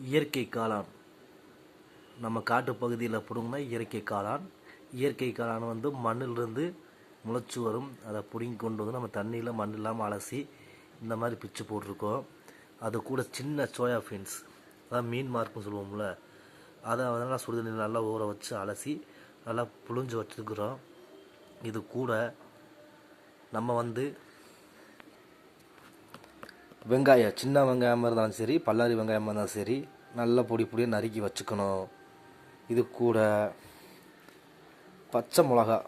இயற்கை காளான் நம்ம காட்டு பகுதியில் பிடுங்கினா இயற்கை காளான் வந்து மண்ணிலிருந்து முளைச்சி வரும். அதை பிடுங்கி கொண்டு வந்து நம்ம தண்ணியில் மண் இல்லாமல் அலசி இந்த மாதிரி பிச்சு போட்டிருக்கோம். அது கூட சின்ன சோயா பீன்ஸ், அதான் மீன் மார்க்குன்னு சொல்லுவோம்ல, அதை வந்து சுடுதண்ணி நல்லா ஊற வச்சு அலசி நல்லா புழிஞ்சு வச்சுருக்குறோம். இது கூட நம்ம வந்து வெங்காயம், சின்ன வெங்காயமாக இருந்தாலும் சரி, பல்லாரி வெங்காயமாக இருந்தாலும் சரி, நல்லா பொடியாக நறுக்கி வச்சுக்கணும். இது கூட பச்சை மிளகா,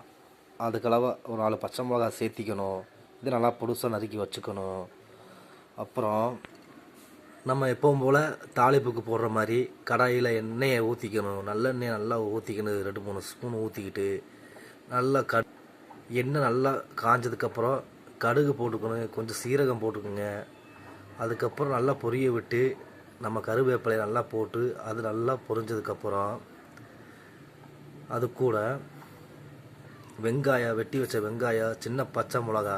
அதுக்களவாக ஒரு 4 பச்சை மிளகா சேர்த்திக்கணும். இது நல்லா பொடுசாக நறுக்கி வச்சுக்கணும். அப்புறம் நம்ம எப்பவும் போல் தாளிப்புக்கு போடுற மாதிரி கடாயில் எண்ணெயை ஊற்றிக்கணும். நல்லெண்ணெயை நல்லா ஊற்றிக்கணும். 2-3 ஸ்பூன் ஊற்றிக்கிட்டு நல்லா எண்ணெய் நல்லா காஞ்சதுக்கப்புறம் கடுகு போட்டுக்கணும், கொஞ்சம் சீரகம் போட்டுக்கோங்க. அதுக்கப்புறம் நல்லா பொரிய விட்டு நம்ம கருவேப்பிலை நல்லா போட்டு அது நல்லா பொரிஞ்சதுக்கப்புறம் அது கூட வெங்காயம், வெட்டி வச்ச வெங்காயம், சின்ன பச்சை மிளகா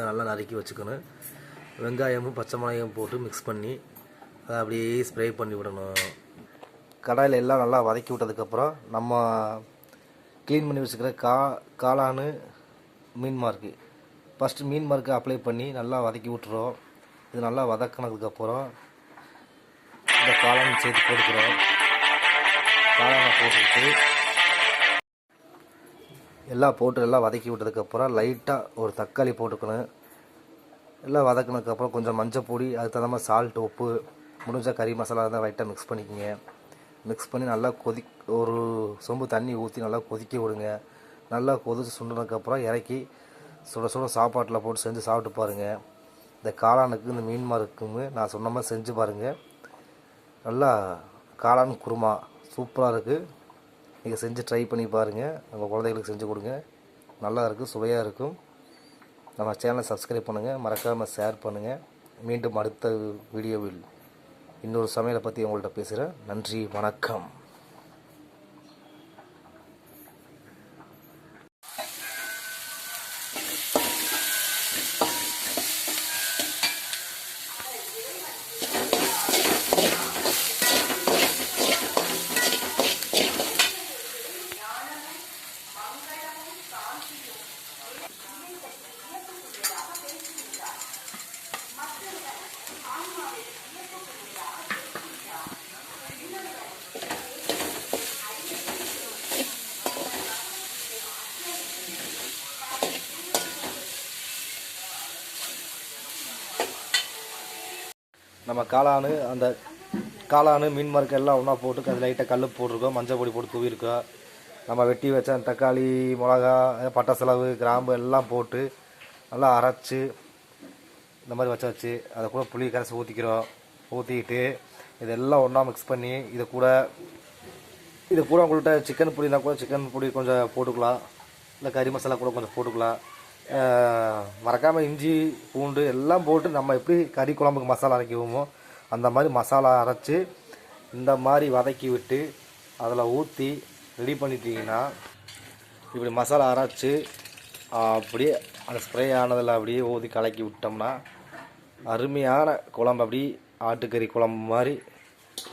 நல்லா நறுக்கி வச்சுக்கணும். வெங்காயமும் பச்சை மிளகாயும் போட்டு மிக்ஸ் பண்ணி அதை அப்படியே ஸ்ப்ரே பண்ணி விடணும். கடாயில் எல்லாம் நல்லா வதக்கி விட்டதுக்கப்புறம் நம்ம க்ளீன் பண்ணி வச்சுக்கிற காளான் மீன் மார்க்கு, ஃபஸ்ட்டு மீன் மார்க்கை அப்ளை பண்ணி நல்லா வதக்கி விட்டுறோம். இது நல்லா வதக்கினதுக்கப்புறம் இந்த காளான் சேர்த்து போட்டுக்கிறோம். காளானை போட்டுக்கிட்டு எல்லாம் வதக்கி விட்டதுக்கப்புறம் லைட்டாக ஒரு தக்காளி போட்டுக்கணும். எல்லாம் வதக்கினதுக்கப்புறம் கொஞ்சம் மஞ்சள் பொடி, அதுக்கு தகுந்த மாதிரி சால்ட், உப்பு, முடிஞ்சால் கறி மசாலா தான் லைட்டாக மிக்ஸ் பண்ணிக்கோங்க. மிக்ஸ் பண்ணி நல்லா ஒரு சொம்பு தண்ணி ஊற்றி நல்லா கொதிக்க விடுங்க. நல்லா கொதிச்சு சுண்டினதுக்கப்புறம் இறக்கி சுட சுட சாப்பாட்டில் போட்டு செஞ்சு சாப்பிட்டு பாருங்கள். இந்த காளானுக்கு, இந்த மீன் மார்க்குமே நான் சொன்ன மாதிரி செஞ்சு பாருங்கள். நல்லா காளான் குருமா சூப்பராக இருக்குது. நீங்கள் செஞ்சு ட்ரை பண்ணி பாருங்கள். உங்கள் குழந்தைகளுக்கு செஞ்சு கொடுங்க. நல்லா இருக்குது, சுவையாக இருக்கும். நம்ம சேனலை சப்ஸ்கிரைப் பண்ணுங்கள், மறக்காமல் ஷேர் பண்ணுங்கள். மீண்டும் அடுத்த வீடியோவில் இன்னொரு சமையலை பற்றி உங்கள்கிட்ட பேசுகிறேன். நன்றி, வணக்கம். நம்ம காளான் மீன் மார்க்கு எல்லாம் ஒன்றா போட்டு அது லைட்டாக கல் போட்டிருக்கோம், மஞ்சள் பொடி போட்டு தூவிருக்கோம். நம்ம வெட்டி வச்ச தக்காளி, மிளகா, பட்டை செலவு, கிராம்பு எல்லாம் போட்டு நல்லா அரைச்சி இந்த மாதிரி வச்சு அதை கூட புளி கரைச்சி ஊற்றிக்கிட்டு இதெல்லாம் ஒன்றா மிக்ஸ் பண்ணி இது கூட உங்கள்கிட்ட சிக்கன் பொடினா கூட சிக்கன் பொடி கொஞ்சம் போட்டுக்கலாம், இல்லை கறி மசாலா கூட கொஞ்சம் போட்டுக்கலாம். மறக்காமல் இஞ்சி, பூண்டு எல்லாம் போட்டு நம்ம எப்படி கறி குழம்புக்கு மசாலா அரைக்குவோமோ அந்த மாதிரி மசாலா அரைச்சி இந்த மாதிரி வதக்கி விட்டு அதில் ஊற்றி ரெடி பண்ணிட்டீங்கன்னா, இப்படி மசாலா அரைச்சி அப்படியே அந்த ஸ்ப்ரே ஆனதில் அப்படியே ஊற்றி கலக்கி விட்டோம்னா அருமையான குழம்பு, அப்படி ஆட்டுக்கறி குழம்பு மாதிரி,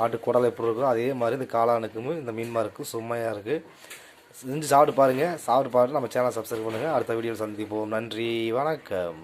ஆட்டுக்குடல் எப்படி இருக்கும் அதே மாதிரி இந்த காளானுக்கும் இந்த மீன் மார்க்கும் சும்மையாக இருக்குது. செஞ்சு சாப்பிட்டு பாருங்கள். நம்ம சேனலை சப்ஸ்கிரைப் பண்ணுங்கள். அடுத்த வீடியோவில் சந்திப்போம். நன்றி, வணக்கம்.